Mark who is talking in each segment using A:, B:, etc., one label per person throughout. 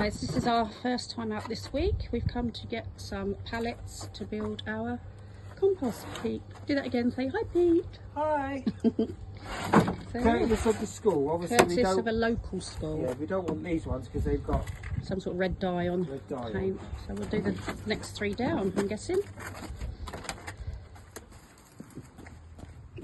A: Guys, this is our first time out this week. We've come to get some pallets to build our compost heap. Do that again, say hi Pete.
B: Hi.
A: So,
B: Courteous of the school, obviously.
A: courteous of a local school.
B: Yeah, we don't want these ones because they've got
A: some sort of red dye on paint. So we'll do the next 3 down, I'm guessing.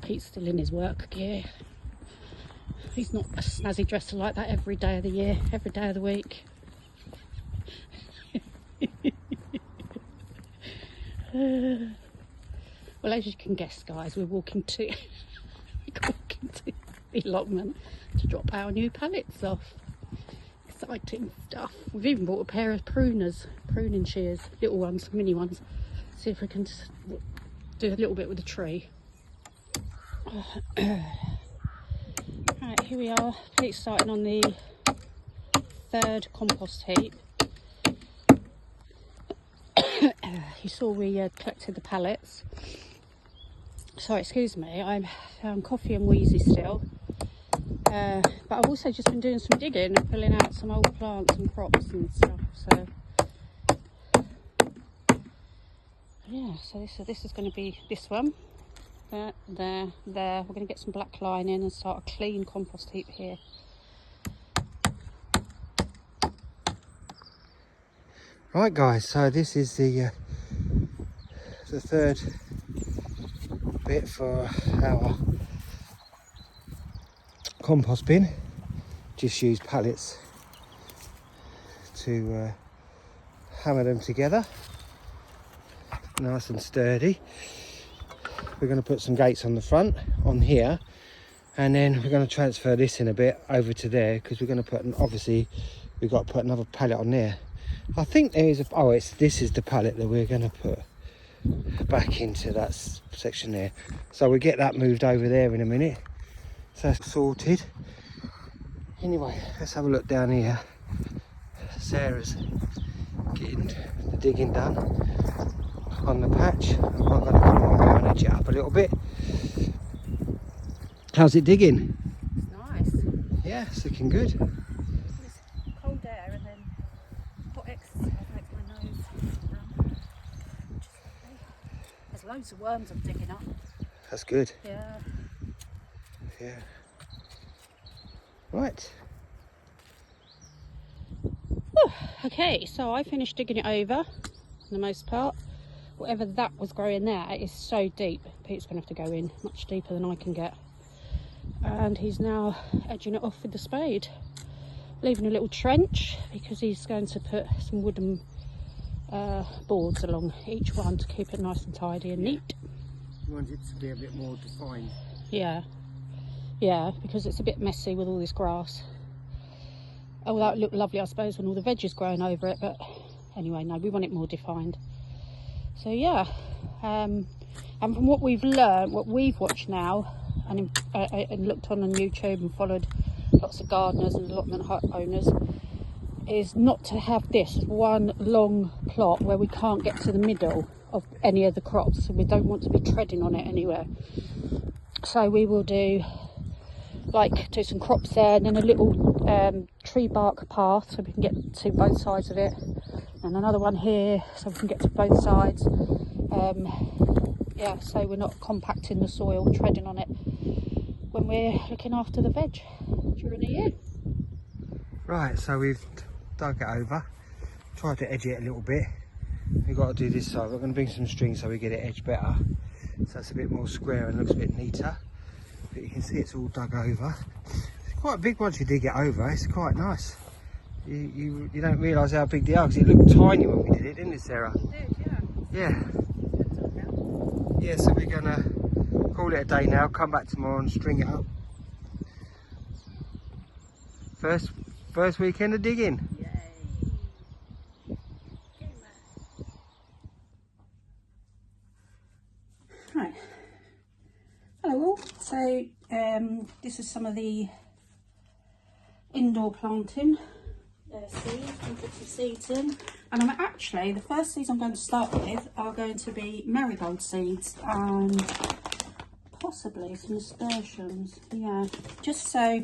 A: Pete's still in his work gear. He's not a snazzy dresser like that every day of the year, every day of the week. Well, as you can guess, guys, we're walking to the allotment to drop our new pallets off. Exciting stuff. We've even bought a pair of pruning shears, little ones, mini ones. See if we can do a little bit with the tree. Right, here we are. Pete's starting on the 3rd compost heap. You saw we collected the pallets. Sorry, excuse me, I'm coffee and wheezy still. But I've also just been doing some digging and pulling out some old plants and crops and stuff. So yeah, so this is going to be this one. There. We're going to get some black line in and start a clean compost heap here.
B: Right guys, so this is the 3rd bit for our compost bin. Just use pallets to hammer them together, nice and sturdy. We're going to put some gates on the front, on here, and then we're going to transfer this in a bit over to there because we're going to put, obviously, we've got to put another pallet on there. I think there is this is the pallet that we're going to put back into that section there. So we'll get that moved over there in a minute. So that's sorted. Anyway, let's have a look down here. Sarah's getting the digging done on the patch. I'm going to come on and edge it up a little bit. How's it digging?
A: It's nice.
B: Yeah, it's looking good.
A: It's cold air and then hot exercise makes my nose numb. There's loads of worms I'm digging up.
B: That's good.
A: Yeah.
B: Yeah. Right.
A: Whew. Okay, so I finished digging it over for the most part. Whatever that was growing there is so deep. Pete's going to have to go in much deeper than I can get. And he's now edging it off with the spade. Leaving a little trench because he's going to put some wooden boards along each one to keep it nice and tidy and neat.
B: You want it to be a bit more defined.
A: Yeah. Yeah, because it's a bit messy with all this grass. Oh, that would look lovely, I suppose, when all the veg is growing over it. But anyway, no, we want it more defined. So yeah, and from what we've learned, what we've watched now, and looked on YouTube and followed lots of gardeners and allotment hut owners, is not to have this one long plot where we can't get to the middle of any of the crops. So we don't want to be treading on it anywhere. So we will do some crops there, and then a little tree bark path so we can get to both sides of it, and another one here so we can get to both sides. Yeah, so we're not compacting the soil, treading on it when we're looking after the veg during the year.
B: Right, so we've dug it over, tried to edge it a little bit. We've got to do this side. We're going to bring some string so we get it edged better, so it's a bit more square and looks a bit neater. But you can see it's all dug over. It's quite big once you dig it over. It's quite nice. You don't realise how big they are because it looked tiny when we did it, didn't it, Sarah?
A: It did, yeah.
B: Yeah. Yeah, so we're gonna call it a day now, come back tomorrow and string it up. First weekend of digging.
A: Yay. Right. Hello all. So this is some of the indoor planting seeds. I'm put some seeds in, and I'm actually, the first seeds I'm going to start with are going to be marigold seeds and possibly some nasturtiums. Yeah, just so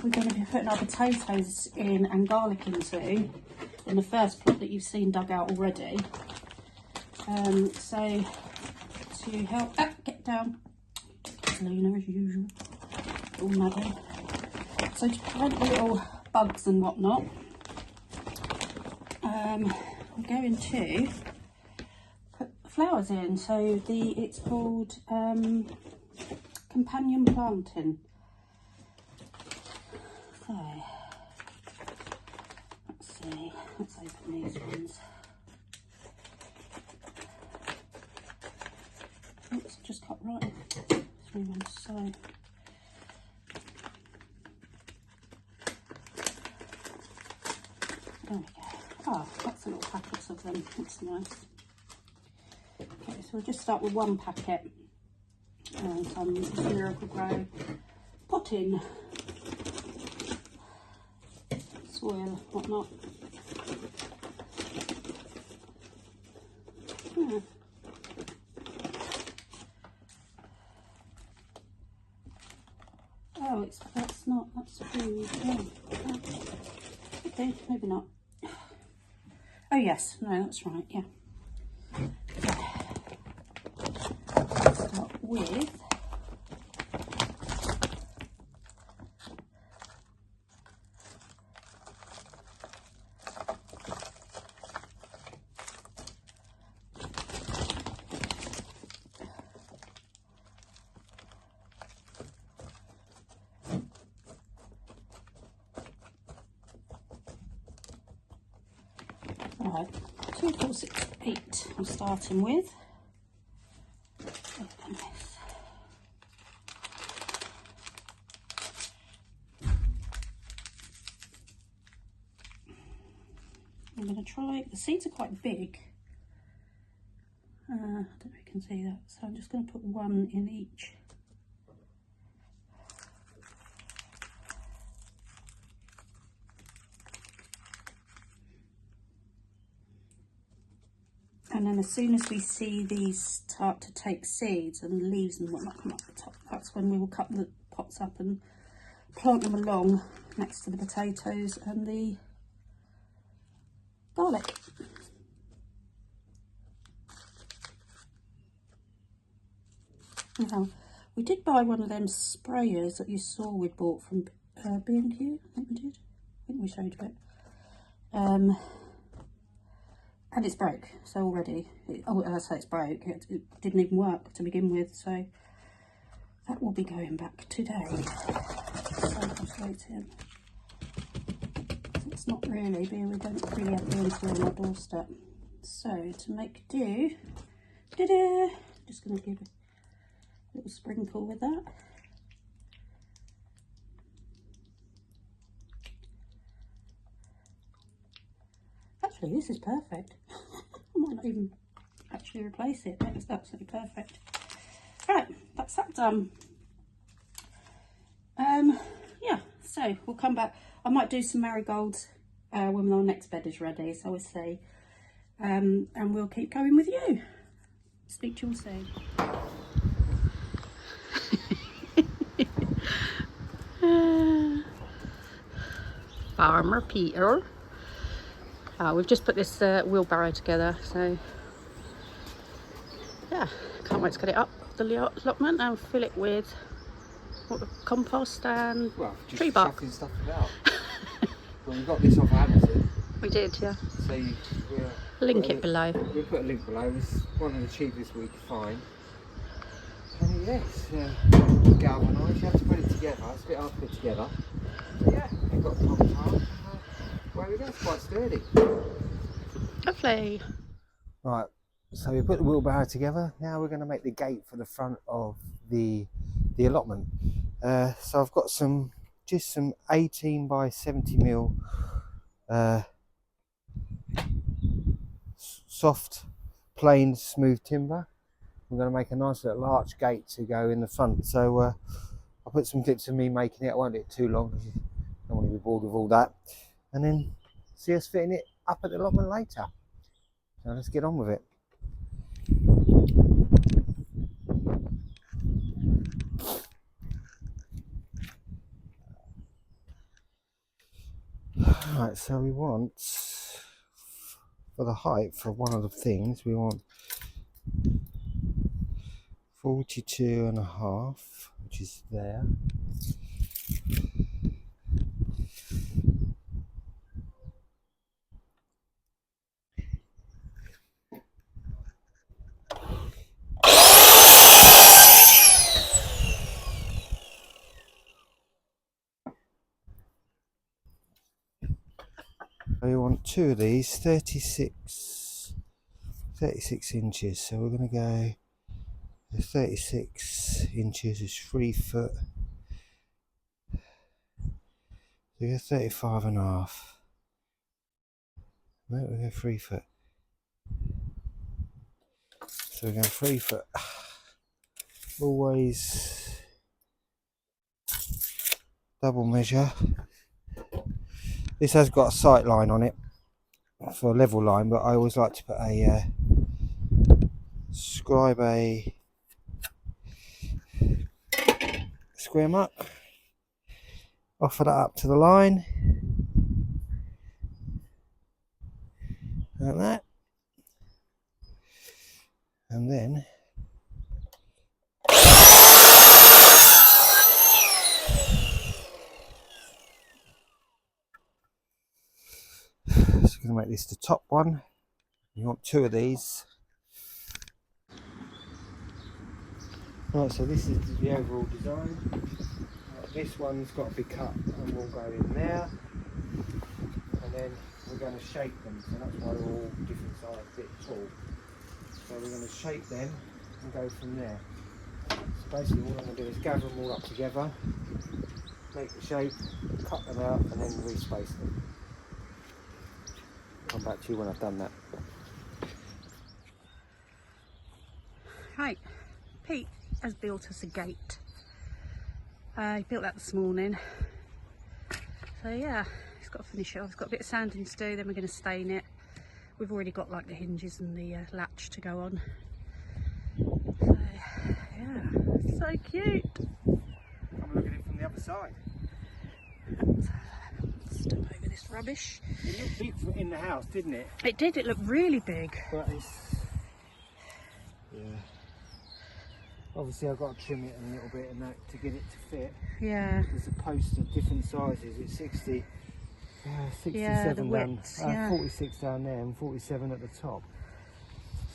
A: we're going to be putting our potatoes in and garlic into in the first plot that you've seen dug out already. So to help, get down, Luna as usual, all muddy. So to prevent the little bugs and whatnot, I'm going to put flowers in. So it's called companion planting. So let's see, let's open these ones. Oops, just cut right through one side. There we go. Oh, that's a little packet of them. That's nice. Okay, so we'll just start with one packet and some Miracle-Gro potting soil, whatnot. Yeah. Oh, that's food. Oh. Okay, maybe not. Oh yes, no, that's right, yeah. Let's start with right, 2, 4, 6, 8 I'm starting with. Open this. I'm going to try, the seeds are quite big. I don't know if you can see that, so I'm just going to put one in each. And then as soon as we see these start to take seeds and leaves and whatnot come up the top, that's when we will cut the pots up and plant them along next to the potatoes and the garlic. Now, we did buy one of them sprayers that you saw we'd bought from B&Q, I think we did. I think we showed you it. And it's broke, so already, I say it's broke, it didn't even work to begin with, so that will be going back today. So frustrating. It's not really, we don't really have B&Q on our doorstep. So to make do, just going to give a little sprinkle with that. Actually, this is perfect. I might not even actually replace it. That is absolutely perfect. Right, that's that done. Yeah, so we'll come back. I might do some marigolds when our next bed is ready, so we'll see. And we'll keep going with you. Speak to you all soon. Farmer Peter. We've just put this wheelbarrow together, so yeah, can't wait to get it up the allotment and fill it with compost and tree bark.
B: Stuff about. Well, we got this off Amazon.
A: We did, yeah.
B: So
A: link it below.
B: We'll put a link below. It's one of the cheapest we could find. And yes, galvanised. You have to put it together. It's a bit hard to put together. But yeah, we've got the top. Well, we go. It's quite sturdy.
A: Lovely.
B: Right, so we put the wheelbarrow together. Now we're going to make the gate for the front of the allotment. So I've got just some 18 by 70 mil soft, plain, smooth timber. I'm going to make a nice little arch gate to go in the front. So I'll put some clips of me making it. I won't do it too long because you don't want to be bored with all that. And then see us fitting it up at the allotment later. So let's get on with it. Right, so we want, for the height for one of the things, we want 42.5, which is there. We want two of these, 36 inches. So we're going to go, the 36 inches is 3 foot. So we go 35.5. Right, we go 3 foot. So we're going 3 foot. Always double measure. This has got a sight line on it for a level line, but I always like to put a scribe a square mark, offer that up to the line, like that, and then so we're going to make this the top one. You want two of these. Right, so this is the overall design. This one's got to be cut and will go in there, and then we're going to shape them, so that's why they're all different size, a bit tall. So we're going to shape them and go from there. So basically what I'm going to do is gather them all up together, make the shape, cut them out, and then respace them. Come back to you when I've done that.
A: Right, Pete has built us a gate. He built that this morning. So yeah, he's got to finish it off. He's got a bit of sanding to do, then we're going to stain it. We've already got like the hinges and the latch to go on. So yeah, so cute.
B: Come look at it from the other side.
A: Step over this rubbish.
B: It looked big in the house, didn't it?
A: It did, it looked really big.
B: But it's, yeah. Obviously I've got to trim it a little bit and that to get it to fit.
A: Yeah.
B: There's a post of different sizes. It's 67
A: yeah, the
B: down,
A: widths, yeah.
B: 46 down there and 47 at the top.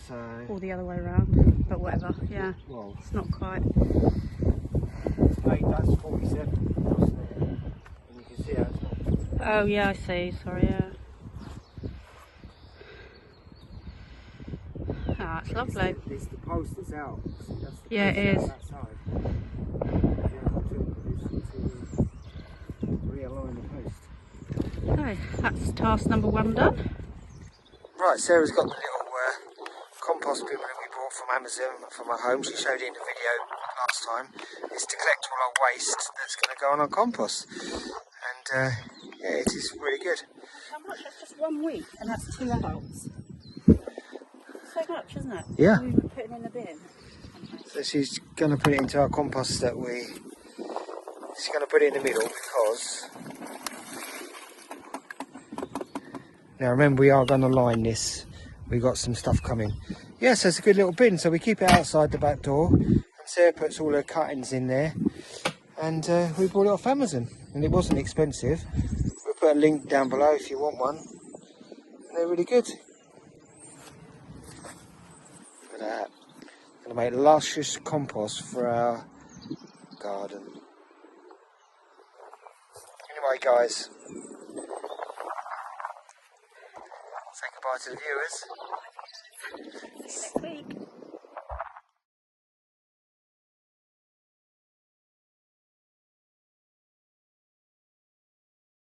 B: So.
A: Or the other way around, but whatever, yeah.
B: Well,
A: it's not quite.
B: That's 47 across there. And you can see how it's not.
A: Oh yeah, I see, sorry, yeah. Ah, it's lovely.
B: It's the post that's out. That's the
A: yeah, it is.
B: That side. Realign the post.
A: Okay, that's task number 1 done.
B: Right, Sarah's got the little compost bin that we bought from Amazon for my home. She showed it in the video last time. It's to collect all our waste that's going to go on our compost. And yeah, it is really good.
A: How much? That's just 1 week, and that's 2 adults. So much, isn't it?
B: Yeah.
A: We were putting in the bin.
B: So she's going to put it into our compost that she's going to put it in the middle because, now remember we are going to line this, we got some stuff coming. Yes, it's a good little bin, so we keep it outside the back door, and Sarah puts all her cuttings in there, and we bought it off Amazon, and it wasn't expensive. We'll put a link down below if you want one, and they're really good. Look at that. Going to make luscious compost for our garden. Anyway guys, say goodbye to the viewers.